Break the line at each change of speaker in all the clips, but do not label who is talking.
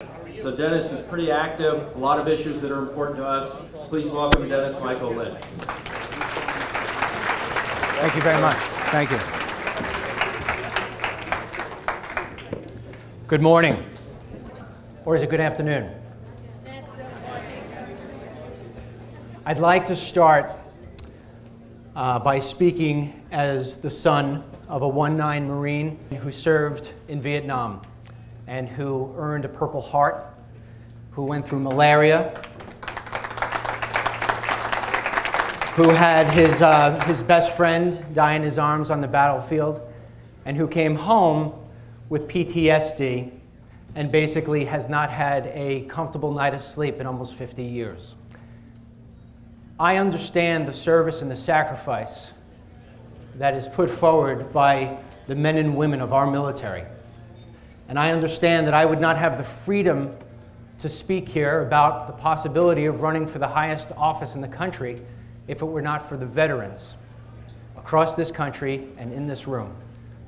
So Dennis is pretty active, a lot of issues that are important to us. Please welcome Dennis Michael Lynch.
Thank you very much. Thank you. Good morning. Or is it good afternoon? I'd like to start by speaking as the son of a 1-9 Marine who served in Vietnam and who earned a Purple Heart, who went through malaria, who had his best friend die in his arms on the battlefield, and who came home with PTSD and basically has not had a comfortable night of sleep in almost 50 years. I understand the service and the sacrifice that is put forward by the men and women of our military. And I understand that I would not have the freedom to speak here about the possibility of running for the highest office in the country if it were not for the veterans across this country and in this room.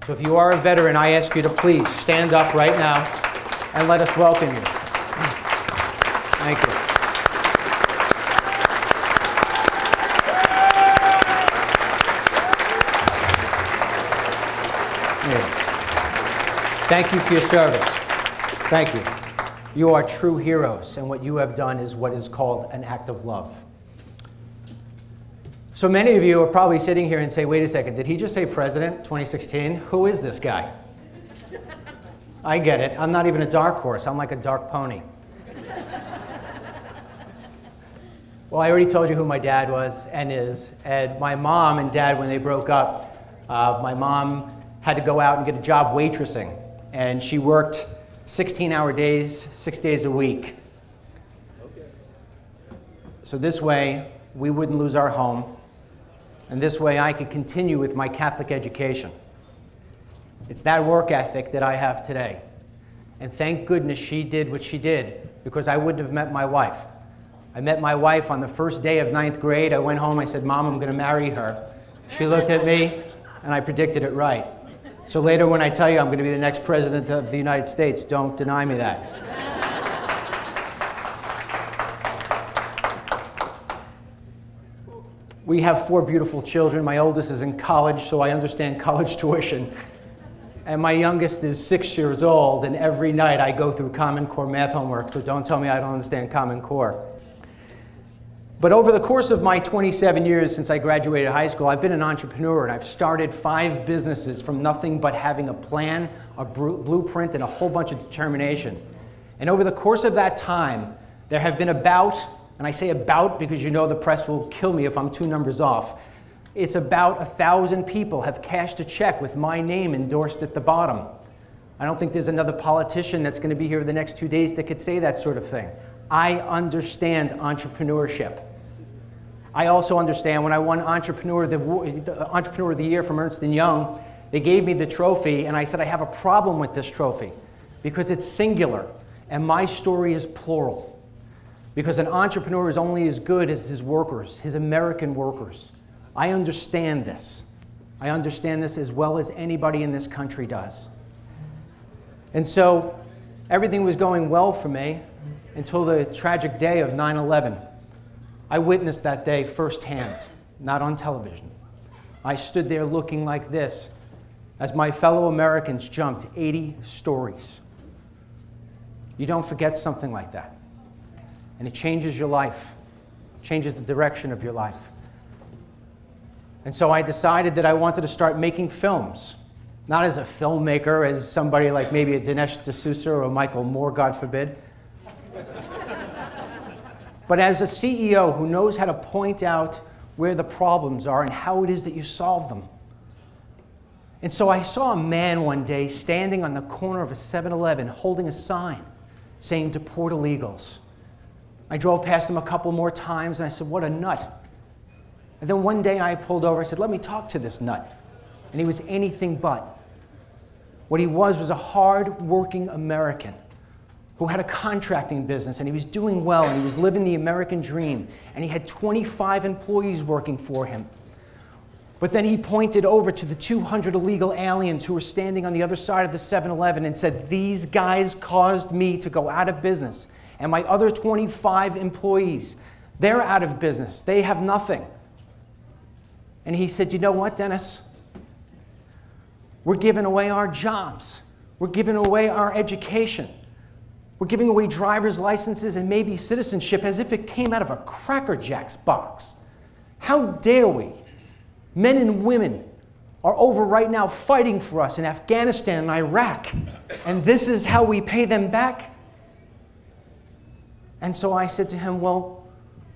So if you are a veteran, I ask you to please stand up right now and let us welcome you. Thank you. Thank you for your service. Thank you. You are true heroes, and what you have done is what is called an act of love. So many of you are probably sitting here and say, wait a second, did he just say President 2016? Who is this guy? I get it. I'm not even a dark horse. I'm like a dark pony. Well, I already told you who my dad was and is. And my mom and dad, when they broke up, my mom had to go out and get a job waitressing. And she worked 16-hour days, 6 days a week. So this way, we wouldn't lose our home. And this way, I could continue with my Catholic education. It's that work ethic that I have today. And thank goodness she did what she did, because I wouldn't have met my wife. I met my wife on the first day of 9th grade. I went home, I said, Mom, I'm going to marry her. She looked at me, and I predicted it right. So later when I tell you I'm going to be the next president of the United States, don't deny me that. We have 4 beautiful children. My oldest is in college, so I understand college tuition. And my youngest is 6 years old, and every night I go through Common Core math homework, so don't tell me I don't understand Common Core. But over the course of my 27 years since I graduated high school, I've been an entrepreneur, and I've started 5 businesses from nothing but having a plan, a blueprint, and a whole bunch of determination. And over the course of that time, there have been about, and I say about because you know the press will kill me if I'm 2 numbers off, it's about 1,000 people have cashed a check with my name endorsed at the bottom. I don't think there's another politician that's going to be here the next 2 days that could say that sort of thing. I understand entrepreneurship. I also understand when I won Entrepreneur of the Year from Ernst & Young, they gave me the trophy, and I said I have a problem with this trophy because it's singular, and my story is plural. Because an entrepreneur is only as good as his workers, his American workers. I understand this. I understand this as well as anybody in this country does. And so everything was going well for me until the tragic day of 9/11. I witnessed that day firsthand, not on television. I stood there looking like this as my fellow Americans jumped 80 stories. You don't forget something like that. And it changes your life, changes the direction of your life. And so I decided that I wanted to start making films, not as a filmmaker, as somebody like maybe a Dinesh D'Souza or a Michael Moore, God forbid, but as a CEO who knows how to point out where the problems are and how it is that you solve them. And so I saw a man one day standing on the corner of a 7-Eleven holding a sign saying "Deport illegals." I drove past him a couple more times and I said, what a nut. And then one day I pulled over, I said, let me talk to this nut. And he was anything but. What he was a hard-working American who had a contracting business, and he was doing well, and he was living the American dream, and he had 25 employees working for him. But then he pointed over to the 200 illegal aliens who were standing on the other side of the 7-Eleven and said, these guys caused me to go out of business. And my other 25 employees, they're out of business. They have nothing. And he said, you know what, Dennis? We're giving away our jobs. We're giving away our education. We're giving away driver's licenses and maybe citizenship as if it came out of a Cracker Jacks box. How dare we? Men and women are over right now fighting for us in Afghanistan and Iraq. And this is how we pay them back? And so I said to him, well,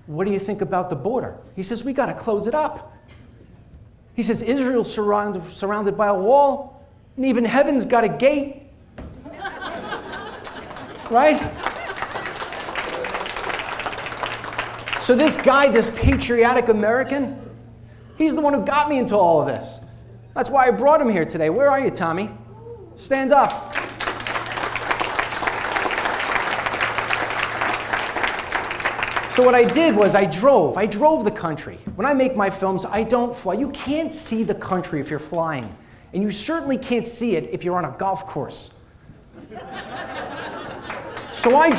what do you think about the border? He says, we got to close it up. He says, Israel's surrounded by a wall, and even heaven's got a gate. Right? So this guy, this patriotic American, he's the one who got me into all of this. That's why I brought him here today. Where are you, Tommy? Stand up. So what I did was I drove the country. When I make my films, I don't fly. You can't see the country if you're flying. And you certainly can't see it if you're on a golf course. So I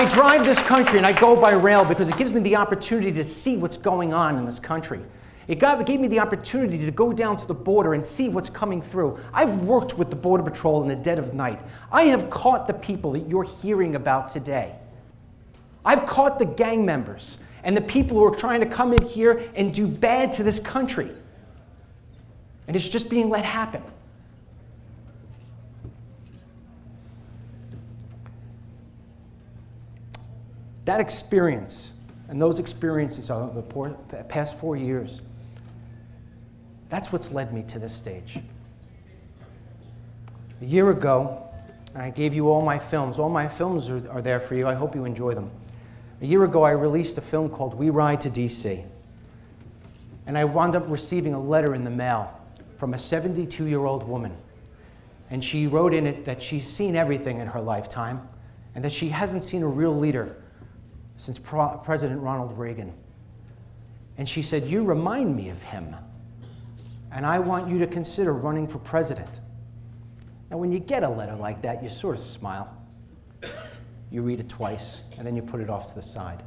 drive this country and I go by rail because it gives me the opportunity to see what's going on in this country. It gave me the opportunity to go down to the border and see what's coming through. I've worked with the Border Patrol in the dead of night. I have caught the people that you're hearing about today. I've caught the gang members and the people who are trying to come in here and do bad to this country. And it's just being let happen. That experience and those experiences of the past 4 years, that's what's led me to this stage. A year ago, I gave you all my films. All my films are there for you. I hope you enjoy them. A year ago, I released a film called We Ride to DC. And I wound up receiving a letter in the mail from a 72-year-old woman. And she wrote in it that she's seen everything in her lifetime and that she hasn't seen a real leader since President Ronald Reagan. And she said, you remind me of him. And I want you to consider running for president. Now, when you get a letter like that, you sort of smile. You read it twice, and then you put it off to the side.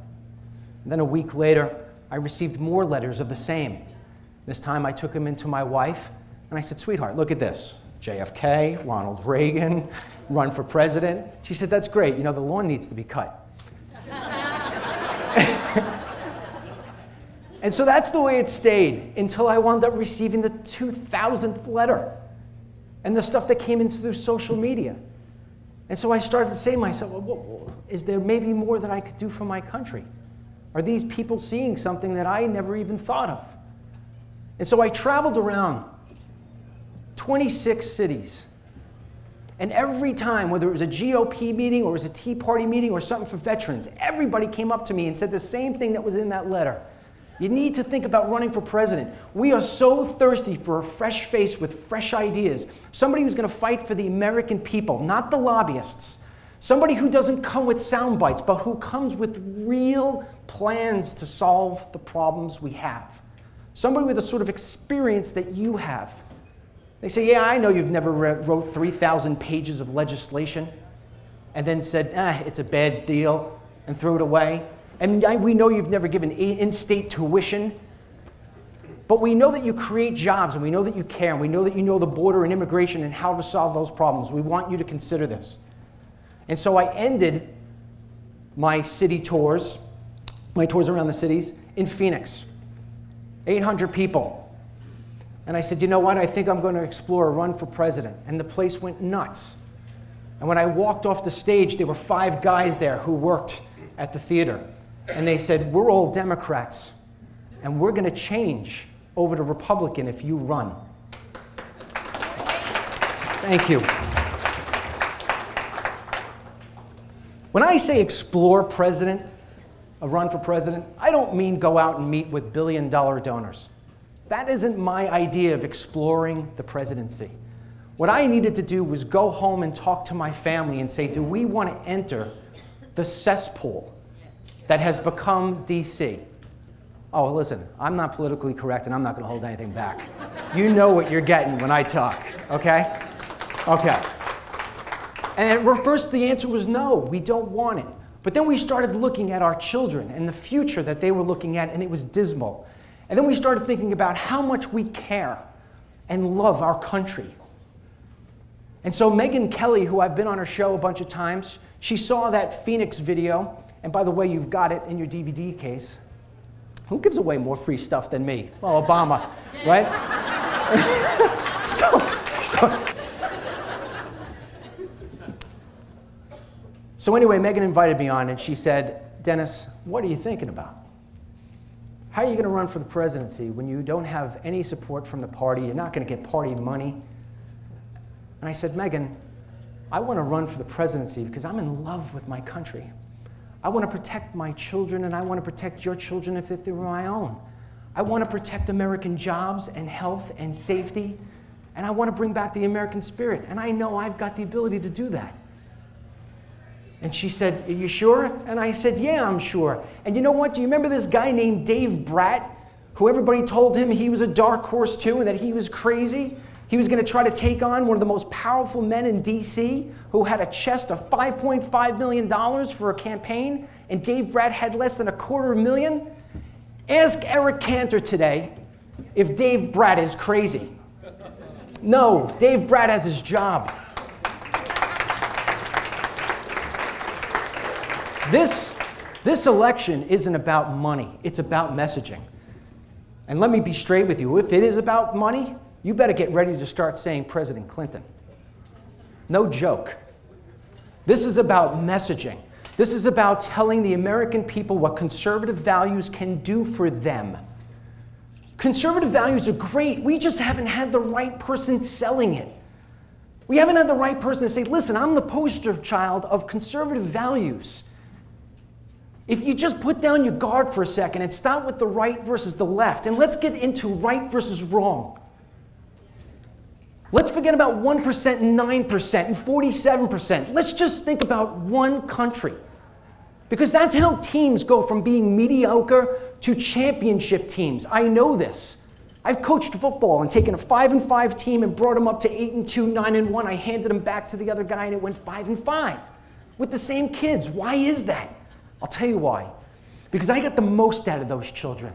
And then a week later, I received more letters of the same. This time I took them into my wife, and I said, sweetheart, look at this. JFK, Ronald Reagan, run for president. She said, that's great. You know, the lawn needs to be cut. And so that's the way it stayed until I wound up receiving the 2,000th letter and the stuff that came in through social media. And so I started to say to myself, well, is there maybe more that I could do for my country? Are these people seeing something that I never even thought of? And so I traveled around 26 cities. And every time, whether it was a GOP meeting or it was a Tea Party meeting or something for veterans, everybody came up to me and said the same thing that was in that letter. You need to think about running for president. We are so thirsty for a fresh face with fresh ideas. Somebody who's going to fight for the American people, not the lobbyists. Somebody who doesn't come with sound bites, but who comes with real plans to solve the problems we have. Somebody with the sort of experience that you have. They say, yeah, I know you've never wrote 3,000 pages of legislation and then said, it's a bad deal and threw it away. And we know you've never given in-state tuition, but we know that you create jobs, and we know that you care, and we know that you know the border and immigration and how to solve those problems. We want you to consider this. And so I ended my city tours, my tours around the cities, in Phoenix. 800 people. And I said, you know what, I think I'm going to explore a run for president. And the place went nuts. And when I walked off the stage, there were 5 guys there who worked at the theater. And they said, we're all Democrats, and we're going to change over to Republican if you run. Thank you. When I say explore president, a run for president, I don't mean go out and meet with billion-dollar donors. That isn't my idea of exploring the presidency. What I needed to do was go home and talk to my family and say, do we want to enter the cesspool that has become DC? Oh, listen, I'm not politically correct and I'm not going to hold anything back. You know what you're getting when I talk, okay? Okay. And at first the answer was no, we don't want it. But then we started looking at our children and the future that they were looking at, and it was dismal. And then we started thinking about how much we care and love our country. And so Megyn Kelly, who I've been on her show a bunch of times, she saw that Phoenix video, and by the way, you've got it in your DVD case. Who gives away more free stuff than me? Well, Obama, right? So anyway, Megyn invited me on, and she said, Dennis, what are you thinking about? How are you going to run for the presidency when you don't have any support from the party? You're not going to get party money. And I said, Megyn, I want to run for the presidency because I'm in love with my country. I want to protect my children, and I want to protect your children if they were my own. I want to protect American jobs and health and safety, and I want to bring back the American spirit. And I know I've got the ability to do that. And she said, are you sure? And I said, yeah, I'm sure. And you know what? Do you remember this guy named Dave Bratt, who everybody told him he was a dark horse too and that he was crazy? He was going to try to take on one of the most powerful men in D.C. who had a chest of $5.5 million for a campaign, and Dave Bratt had less than $250,000. Ask Eric Cantor today if Dave Bratt is crazy. No, Dave Bratt has his job. This election isn't about money. It's about messaging. And let me be straight with you. If it is about money, you better get ready to start saying President Clinton. No joke. This is about messaging. This is about telling the American people what conservative values can do for them. Conservative values are great. We just haven't had the right person selling it. We haven't had the right person to say, listen, I'm the poster child of conservative values. If you just put down your guard for a second and start with the right versus the left, and let's get into right versus wrong. Let's forget about 1% and 9% and 47%. Let's just think about one country. Because that's how teams go from being mediocre to championship teams. I know this. I've coached football and taken a 5-5 team and brought them up to 8-2, 9-1. I handed them back to the other guy and it went 5-5 with the same kids. Why is that? I'll tell you why. Because I got the most out of those children.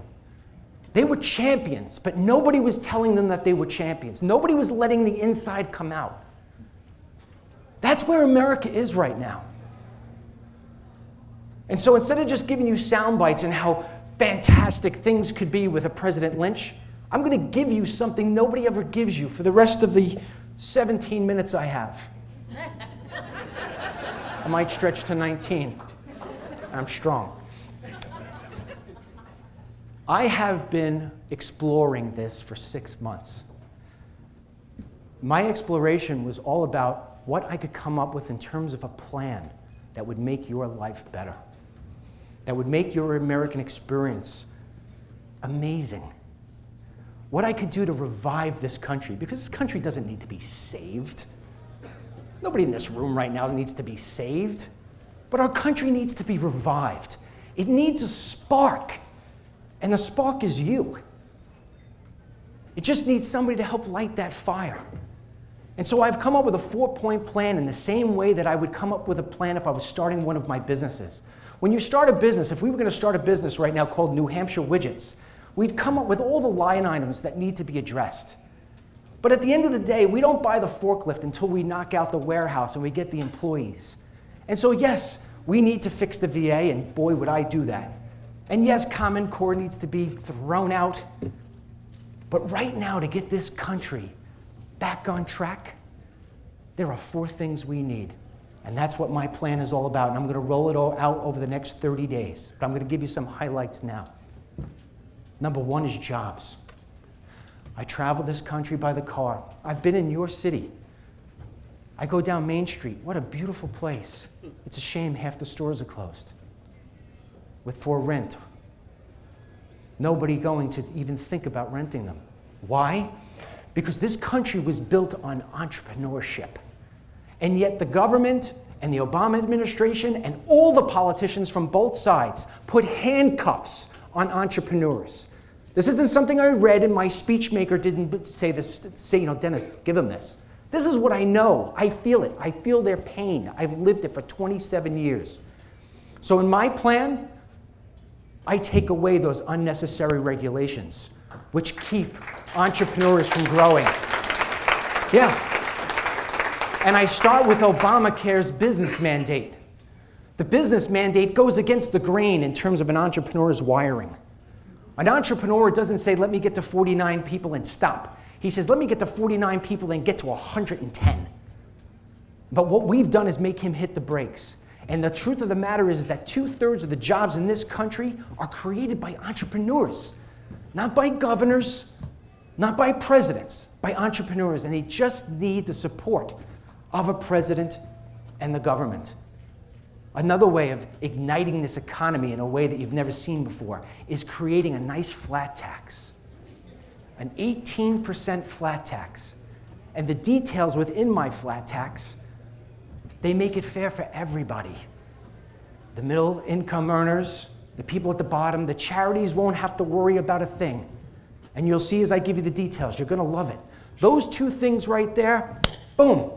They were champions, but nobody was telling them that they were champions. Nobody was letting the inside come out. That's where America is right now. And so instead of just giving you sound bites and how fantastic things could be with a President Lynch, I'm going to give you something nobody ever gives you for the rest of the 17 minutes I have. I might stretch to 19. I'm strong. I have been exploring this for 6 months. My exploration was all about what I could come up with in terms of a plan that would make your life better, that would make your American experience amazing. What I could do to revive this country, because this country doesn't need to be saved. Nobody in this room right now needs to be saved, but our country needs to be revived. It needs a spark. And the spark is you. It just needs somebody to help light that fire. And so I've come up with a 4-point plan in the same way that I would come up with a plan if I was starting one of my businesses. When you start a business, if we were going to start a business right now called New Hampshire Widgets, we'd come up with all the line items that need to be addressed. But at the end of the day, we don't buy the forklift until we knock out the warehouse and we get the employees. And so yes, we need to fix the VA, and boy, would I do that. And yes, Common Core needs to be thrown out. But right now, to get this country back on track, there are 4 things we need. And that's what my plan is all about. And I'm going to roll it all out over the next 30 days. But I'm going to give you some highlights now. Number 1 is jobs. I travel this country by the car. I've been in your city. I go down Main Street. What a beautiful place. It's a shame half the stores are closed. For rent. Nobody going to even think about renting them. Why? Because this country was built on entrepreneurship. And yet the government and the Obama administration and all the politicians from both sides put handcuffs on entrepreneurs. This isn't something I read and my speech maker didn't say this, Dennis, give them this. This is what I know. I feel it. I feel their pain. I've lived it for 27 years. So in my plan, I take away those unnecessary regulations, which keep entrepreneurs from growing. Yeah. And I start with Obamacare's business mandate. The business mandate goes against the grain in terms of an entrepreneur's wiring. An entrepreneur doesn't say, let me get to 49 people and stop. He says, let me get to 49 people and get to 110. But what we've done is make him hit the brakes. And the truth of the matter is that 2/3 of the jobs in this country are created by entrepreneurs, not by governors, not by presidents, by entrepreneurs. And they just need the support of a president and the government. Another way of igniting this economy in a way that you've never seen before is creating a nice flat tax. An 18% flat tax. And the details within my flat tax, they make it fair for everybody. The middle income earners, the people at the bottom, the charities won't have to worry about a thing. And you'll see as I give you the details, you're gonna love it. Those two things right there, boom,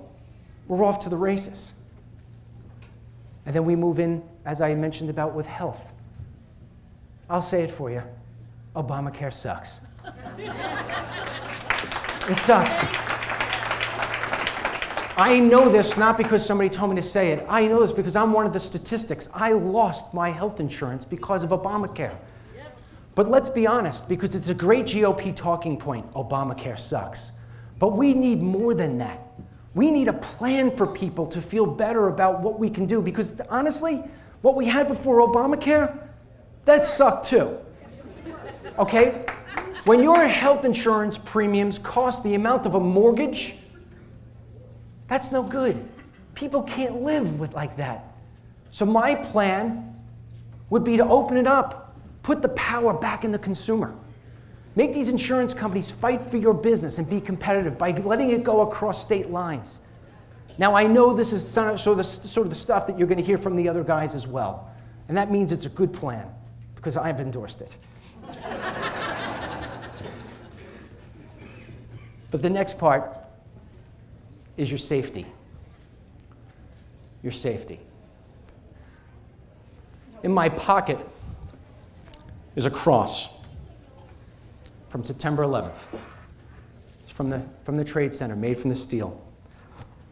we're off to the races. And then we move in, as I mentioned about with health. I'll say it for you, Obamacare sucks. It sucks. I know this not because somebody told me to say it. I know this because I'm one of the statistics. I lost my health insurance because of Obamacare. But let's be honest, because it's a great GOP talking point, Obamacare sucks. But we need more than that. We need a plan for people to feel better about what we can do, because honestly, what we had before Obamacare, that sucked too. Okay? When your health insurance premiums cost the amount of a mortgage, that's no good. People can't live with like that. So my plan would be to open it up, put the power back in the consumer. Make these insurance companies fight for your business and be competitive by letting it go across state lines. Now I know this is sort of the stuff that you're going to hear from the other guys as well. And that means it's a good plan, because I've endorsed it. But the next part is your safety. Your safety. In my pocket is a cross from September 11th. It's from the Trade Center, made from the steel.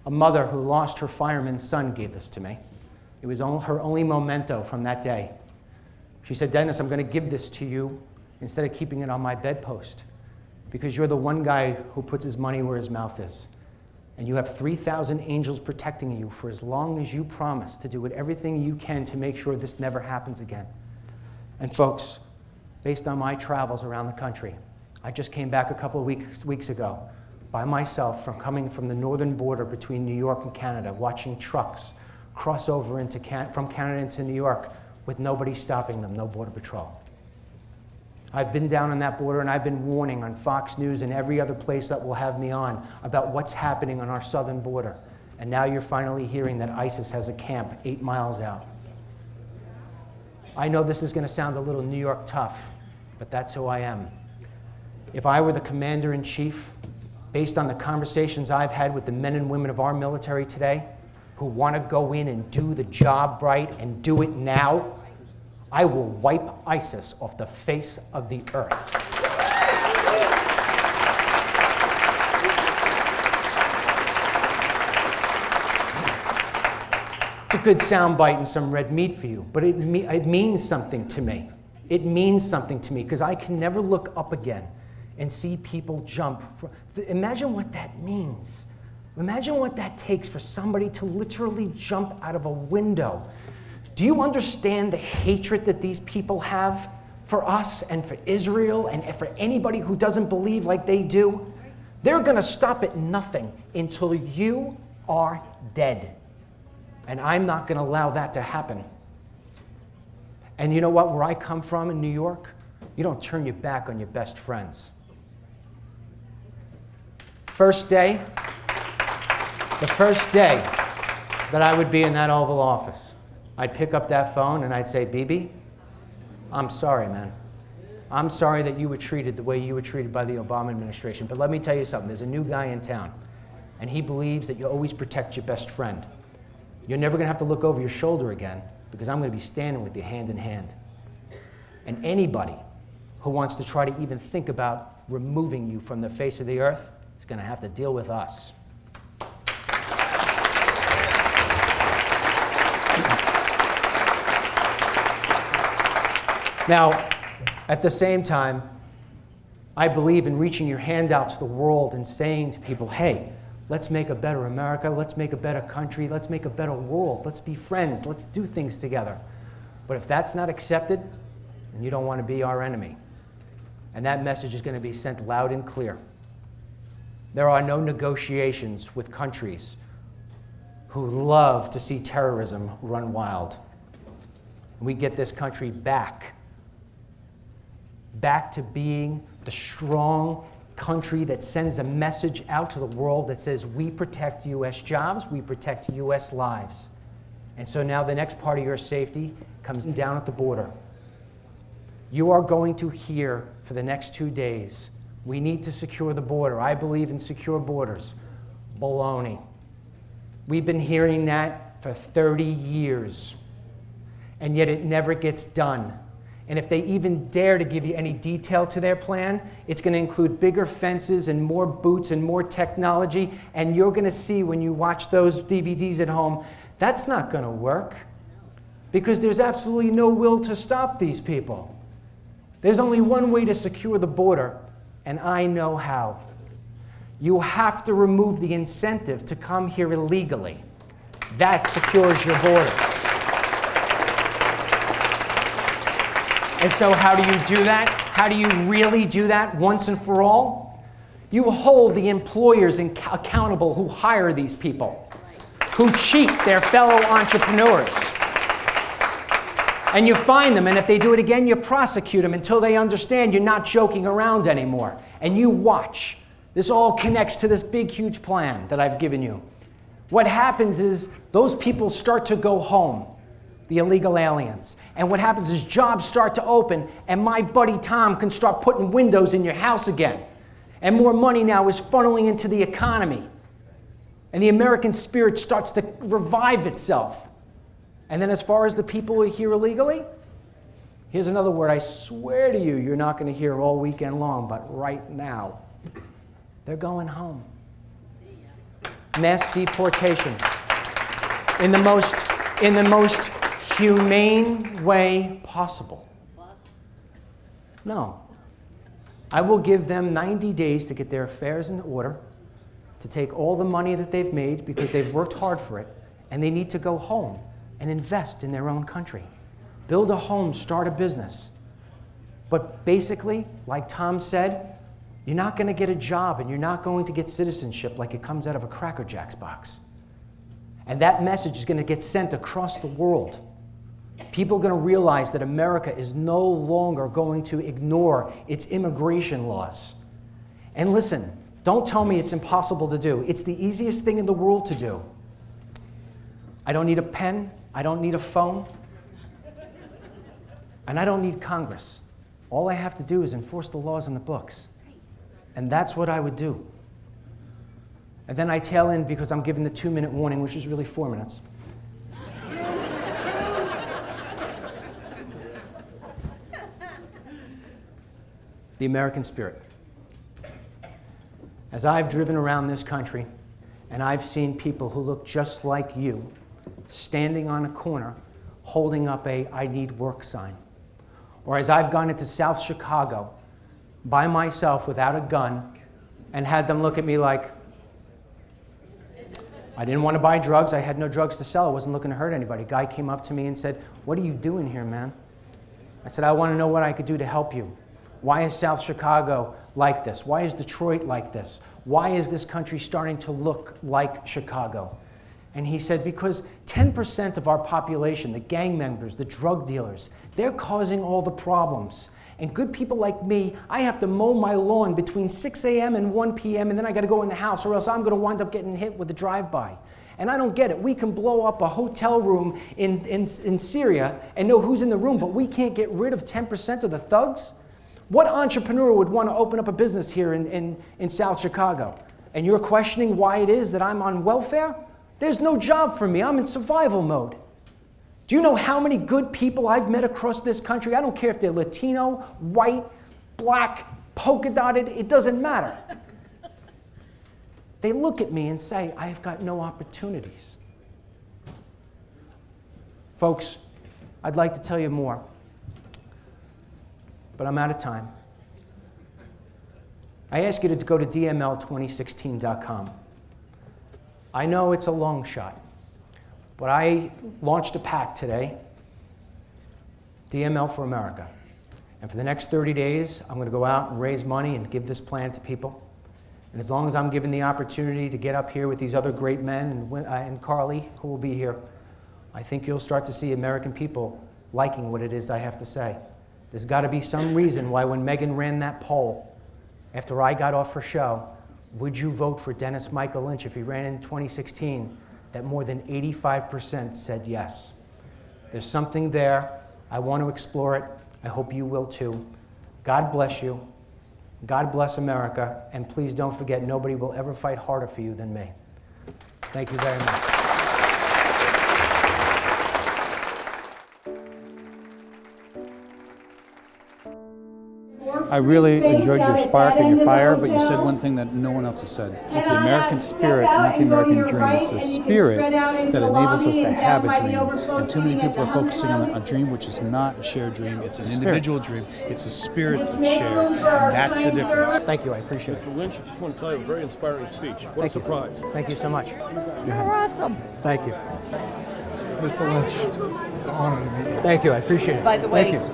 A mother who lost her fireman's son gave this to me. It was her only memento from that day. She said, Dennis, I'm going to give this to you instead of keeping it on my bedpost, because you're the one guy who puts his money where his mouth is. And you have 3,000 angels protecting you for as long as you promise to do everything you can to make sure this never happens again. And folks, based on my travels around the country, I just came back a couple of weeks ago by myself from coming from the northern border between New York and Canada, watching trucks cross over from Canada into New York with nobody stopping them, no border patrol. I've been down on that border and I've been warning on Fox News and every other place that will have me on about what's happening on our southern border. And now you're finally hearing that ISIS has a camp 8 miles out. I know this is going to sound a little New York tough, but that's who I am. If I were the commander-in-chief, based on the conversations I've had with the men and women of our military today, who want to go in and do the job right and do it now, I will wipe ISIS off the face of the earth. It's a good soundbite and some red meat for you, but it means something to me. It means something to me because I can never look up again and see people jump. Imagine what that means. Imagine what that takes for somebody to literally jump out of a window. Do you understand the hatred that these people have for us and for Israel and for anybody who doesn't believe like they do? They're going to stop at nothing until you are dead. And I'm not going to allow that to happen. And you know what? Where I come from in New York, you don't turn your back on your best friends. The first day that I would be in that Oval Office, I'd pick up that phone and I'd say, BB, I'm sorry, man. I'm sorry that you were treated the way you were treated by the Obama administration, but let me tell you something. There's a new guy in town, and he believes that you always protect your best friend. You're never going to have to look over your shoulder again, because I'm going to be standing with you hand in hand. And anybody who wants to try to even think about removing you from the face of the earth is going to have to deal with us. Now, at the same time, I believe in reaching your hand out to the world and saying to people, hey, let's make a better America, let's make a better country, let's make a better world, let's be friends, let's do things together. But if that's not accepted, then you don't want to be our enemy. And that message is going to be sent loud and clear. There are no negotiations with countries who love to see terrorism run wild. We get this country back to being the strong country that sends a message out to the world that says we protect U.S. jobs, we protect U.S. lives. And so now the next part of your safety comes down at the border. You are going to hear for the next 2 days, we need to secure the border. I believe in secure borders. Baloney. We've been hearing that for 30 years, and yet it never gets done. And if they even dare to give you any detail to their plan, it's going to include bigger fences and more boots and more technology, and you're going to see when you watch those DVDs at home, that's not going to work, because there's absolutely no will to stop these people. There's only one way to secure the border, and I know how. You have to remove the incentive to come here illegally. That secures your border. And so how do you do that? How do you really do that once and for all? You hold the employers accountable who hire these people, who cheat their fellow entrepreneurs. And you find them, and if they do it again, you prosecute them until they understand you're not joking around anymore. And you watch. This all connects to this big, huge plan that I've given you. What happens is those people start to go home, the illegal aliens. And what happens is jobs start to open, and my buddy Tom can start putting windows in your house again. And more money now is funneling into the economy. And the American spirit starts to revive itself. And then as far as the people who are here illegally, here's another word I swear to you, you're not going to hear all weekend long, but right now, they're going home. Mass deportation. In the most humane way possible. No. I will give them 90 days to get their affairs in order, to take all the money that they've made because they've worked hard for it, and they need to go home and invest in their own country. Build a home, start a business. But basically, like Tom said, you're not going to get a job and you're not going to get citizenship like it comes out of a Cracker Jacks box. And that message is going to get sent across the world. People are going to realize that America is no longer going to ignore its immigration laws. And listen, don't tell me it's impossible to do. It's the easiest thing in the world to do. I don't need a pen. I don't need a phone. And I don't need Congress. All I have to do is enforce the laws in the books. And that's what I would do. And then I tail in because I'm given the 2-minute warning, which is really 4 minutes. The American spirit. As I've driven around this country, and I've seen people who look just like you, standing on a corner, holding up a "I need work" sign. Or as I've gone into South Chicago by myself without a gun and had them look at me like, I didn't want to buy drugs, I had no drugs to sell, I wasn't looking to hurt anybody. A guy came up to me and said, "What are you doing here, man?" I said, "I want to know what I could do to help you. Why is South Chicago like this? Why is Detroit like this? Why is this country starting to look like Chicago?" And he said, because 10% of our population, the gang members, the drug dealers, they're causing all the problems. And good people like me, I have to mow my lawn between 6 a.m. and 1 p.m. and then I got to go in the house or else I'm going to wind up getting hit with a drive-by. And I don't get it. We can blow up a hotel room in Syria and know who's in the room, but we can't get rid of 10% of the thugs? What entrepreneur would want to open up a business here in South Chicago? And you're questioning why it is that I'm on welfare? There's no job for me. I'm in survival mode. Do you know how many good people I've met across this country? I don't care if they're Latino, white, black, polka dotted, it doesn't matter. They look at me and say, I have got no opportunities. Folks, I'd like to tell you more, but I'm out of time. I ask you to go to dml2016.com. I know it's a long shot, but I launched a PAC today, DML for America. And for the next 30 days, I'm going to go out and raise money and give this plan to people. And as long as I'm given the opportunity to get up here with these other great men and Carly, who will be here, I think you'll start to see American people liking what it is I have to say. There's got to be some reason why when Megan ran that poll, after I got off her show, would you vote for Dennis Michael Lynch if he ran in 2016, that more than 85% said yes. There's something there. I want to explore it. I hope you will too. God bless you. God bless America. And please don't forget, nobody will ever fight harder for you than me. Thank you very much.
I really enjoyed your spark and your fire, but you said one thing that no one else has said. It's the American spirit, not the American dream. It's the spirit that enables us to have a dream. And too many people are focusing on a dream which is not a shared dream. It's an individual dream. It's a spirit that's shared, and that's the difference.
Thank you. I appreciate it.
Mr. Lynch, I just want to tell you, a very inspiring speech. What a surprise.
Thank you so much.
You're awesome.
Thank you.
Mr. Lynch, it's an honor to meet you.
Thank you. I appreciate it.
By the way,
thank you.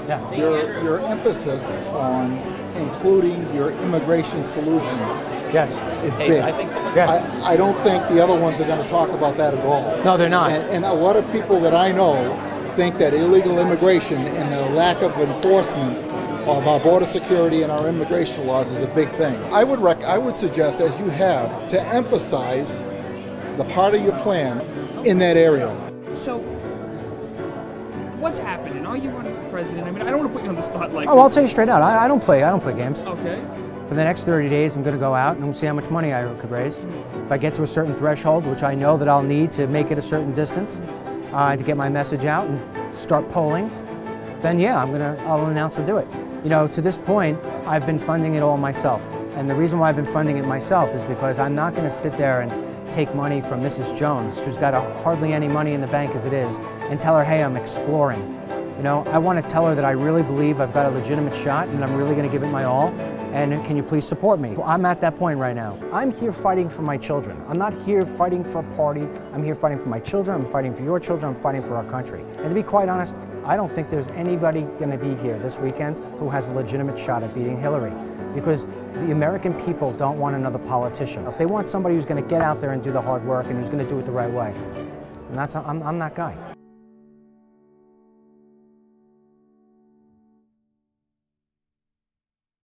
Yeah.
Your emphasis on including your immigration solutions
Yes.
is big.
Yes.
I don't think the other ones are going to talk about that at all.
No, they're not.
And a lot of people that I know think that illegal immigration and the lack of enforcement of our border security and our immigration laws is a big thing. I would suggest, as you have, to emphasize the part of your plan in that area.
So, what's happening? Are you running for president? I mean, I don't want to put you on the spot like
Oh, I'll tell you straight out. I don't play games.
Okay.
For the next 30 days, I'm going to go out and see how much money I could raise. If I get to a certain threshold, which I know that I'll need to make it a certain distance, to get my message out and start polling, then yeah, I'll announce to do it. You know, to this point, I've been funding it all myself. And the reason why I've been funding it myself is because I'm not going to sit there and take money from Mrs. Jones, who's got hardly any money in the bank as it is, and tell her, hey, I'm exploring. You know, I want to tell her that I really believe I've got a legitimate shot and I'm really going to give it my all, and can you please support me? I'm at that point right now. I'm here fighting for my children. I'm not here fighting for a party. I'm here fighting for my children. I'm fighting for your children. I'm fighting for our country. And to be quite honest, I don't think there's anybody going to be here this weekend who has a legitimate shot at beating Hillary, because the American people don't want another politician. They want somebody who's going to get out there and do the hard work and who's going to do it the right way. And I'm that guy.